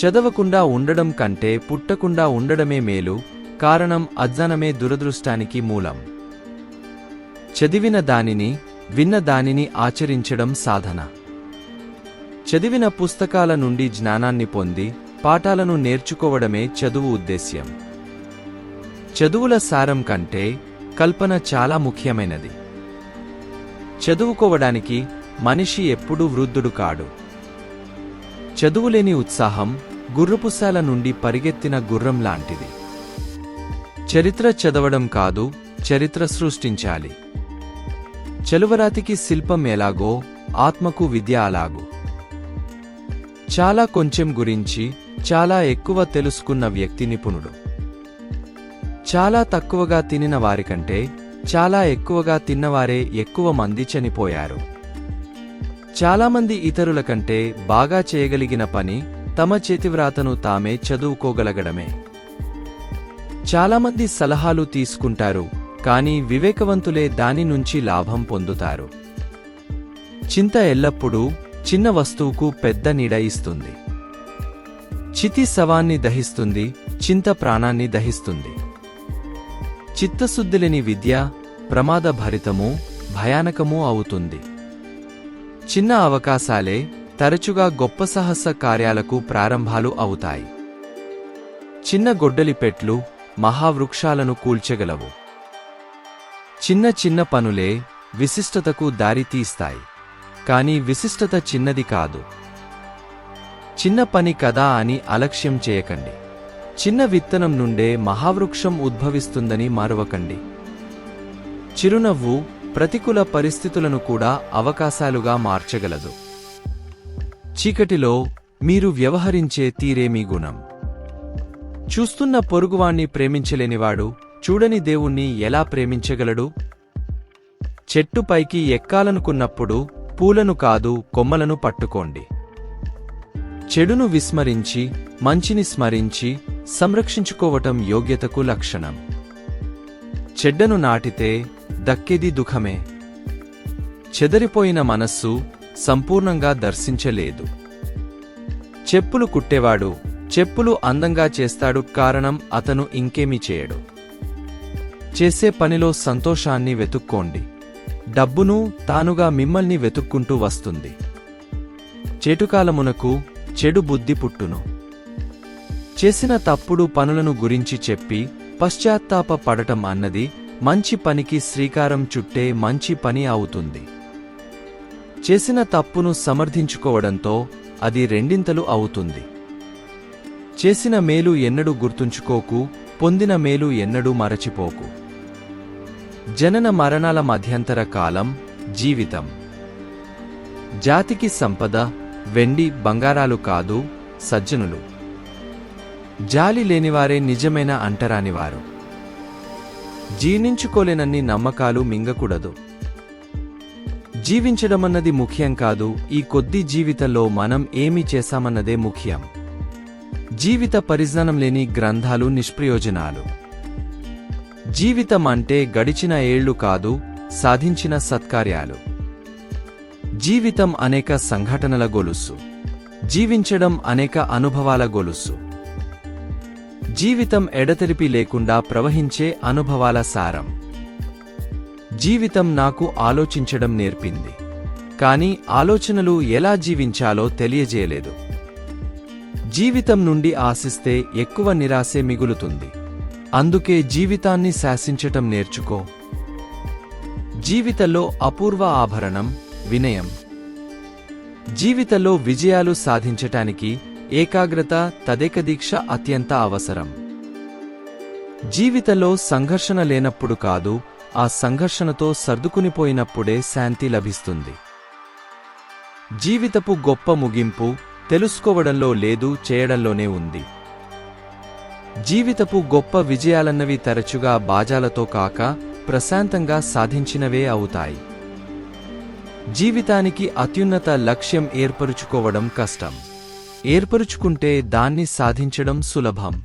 చదవకుండా ఉండడం కంటే పుట్టకుండా ఉండడమే మేలు. కారణం అజ్ఞానమే దురదృష్టానికి మూలం. చదివిన దానిని, విన్న దానిని ఆచరించడం సాధన. చదివిన పుస్తకాల నుండి జ్ఞానాన్ని పొంది పాఠాలను నేర్చుకోవడమే చదువు ఉద్దేశ్యం. చదువుల సారం కంటే కల్పన చాలా ముఖ్యమైనది. చదువుకోవడానికి మనిషి ఎప్పుడూ వృద్ధుడు కాడు. చదువులేని ఉత్సాహం గుర్రపుశాల నుండి పరిగెత్తిన గుర్రం లాంటిది. చరిత్ర చదవడం కాదు, చరిత్ర సృష్టించాలి. చలువరాతికి శిల్పం ఎలాగో ఆత్మకు విద్య అలాగూ. చాలా కొంచెం గురించి చాలా ఎక్కువ తెలుసుకున్న వ్యక్తి నిపుణుడు. చాలా తక్కువగా తినిన వారికంటే చాలా ఎక్కువగా తిన్నవారే ఎక్కువ మంది చనిపోయారు. చాలామంది ఇతరుల కంటే బాగా చేయగలిగిన పని తమ చేతివ్రాతను తామే చదువుకోగలగడమే. చాలామంది సలహాలు తీసుకుంటారు, కానీ వివేకవంతులే దాని నుంచి లాభం పొందుతారు. చింత ఎల్లప్పుడూ చిన్న వస్తువుకు పెద్ద నీడ ఇస్తుంది. చితి శవాన్ని దహిస్తుంది, చింత ప్రాణాన్ని దహిస్తుంది. చిత్తశుద్ధిలేని విద్య ప్రమాదభరితమూ భయానకమూ అవుతుంది. చిన్న అవకాశాలే తరచుగా గొప్ప సాహస కార్యాలకు ప్రారంభాలు అవుతాయి. చిన్న గొడ్డలిపెట్లు మహావృక్షాలను కూల్చగలవు. చిన్న చిన్న పనులే విశిష్టతకు దారి తీస్తాయి. కానీ విశిష్టత చిన్నది కాదు. చిన్న పని కదా అని అలక్ష్యం చేయకండి. చిన్న విత్తనం నుండే మహావృక్షం ఉద్భవిస్తుందని మరవకండి. చిరునవ్వు ప్రతికూల పరిస్థితులను కూడా అవకాశాలుగా మార్చగలదు. చీకటిలో మీరు వ్యవహరించే తీరే మీ గుణం. చూస్తున్న పొరుగువాణ్ణి ప్రేమించలేనివాడు చూడని దేవుణ్ణి ఎలా ప్రేమించగలడు? చెట్టుపైకి ఎక్కాలనుకున్నప్పుడు పూలను కాదు, కొమ్మలను పట్టుకోండి. చెడును విస్మరించి మంచిని స్మరించి సంరక్షించుకోవటం యోగ్యతకు లక్షణం. చెడ్డను నాటితే దక్కేది దుఃఖమే. చెదరిపోయిన మనస్సు సంపూర్ణంగా దర్శించలేదు. చెప్పులు కుట్టేవాడు చెప్పులు అందంగా చేస్తాడు, కారణం అతను ఇంకేమీ చేయడు. చేసే పనిలో సంతోషాన్ని వెతుక్కోండి. డబ్బును తానుగా మిమ్మల్ని వెతుక్కుంటూ వస్తుంది. చేటుకాలమునకు చెడు బుద్ధి పుట్టును. చేసిన తప్పుడు పనులను గురించి చెప్పి పశ్చాత్తాప పడటం అన్నది మంచి పనికి శ్రీకారం చుట్టే మంచి పని అవుతుంది. చేసిన తప్పును సమర్థించుకోవడంతో అది రెండింతలు అవుతుంది. చేసిన మేలు ఎన్నడూ గుర్తుంచుకోకు, పొందిన మేలు ఎన్నడూ మరచిపోకు. జనన మరణాల మధ్యంతర కాలం జీవితం. జాతికి సంపద వెండి బంగారాలు కాదు, సజ్జనులు. జాలి లేనివారే నిజమైన అంటరానివారు. జీర్ణించుకోలేనన్ని నమ్మకాలు మింగకూడదు. జీవించడమన్నది ముఖ్యం కాదు, ఈ కొద్ది జీవితంలో మనం ఏమి చేశామన్నదే ముఖ్యం. జీవిత పరిజ్ఞానం లేని గ్రంథాలు నిష్ప్రయోజనాలు. జీవితం అంటే గడిచిన ఏళ్లు కాదు, సాధించిన సత్కార్యాలు. జీవితం అనేక సంఘటనల గొలుసు. జీవించడం అనేక అనుభవాల గొలుసు. జీవితం ఎడతెరిపి లేకుండా ప్రవహించే అనుభవాల సారం. జీవితం నాకు ఆలోచించడం నేర్పింది, కానీ ఆలోచనలు ఎలా జీవించాలో తెలియజేయలేదు. జీవితం నుండి ఆశిస్తే ఎక్కువ నిరాశే మిగులుతుంది. అందుకే జీవితాన్ని శాసించటం నేర్చుకో. జీవితంలో అపూర్వ ఆభరణం వినయం. జీవితంలో విజయాలు సాధించటానికి ఏకాగ్రత, తదేకదీక్ష అత్యంత అవసరం. జీవితంలో సంఘర్షణ లేనప్పుడు కాదు, ఆ సంఘర్షణతో సర్దుకునిపోయినప్పుడే శాంతి లభిస్తుంది. జీవితపు గొప్ప ముగింపు తెలుసుకోవడంలో లేదు, చేయడంలోనే ఉంది. జీవితపు గొప్ప విజయాలన్నవి తరచుగా బాజాలతో కాక ప్రశాంతంగా సాధించినవే అవుతాయి. జీవితానికి అత్యున్నత లక్ష్యం ఏర్పరుచుకోవడం కష్టం. ఏర్పరుచుకుంటే దాన్ని సాధించడం సులభం.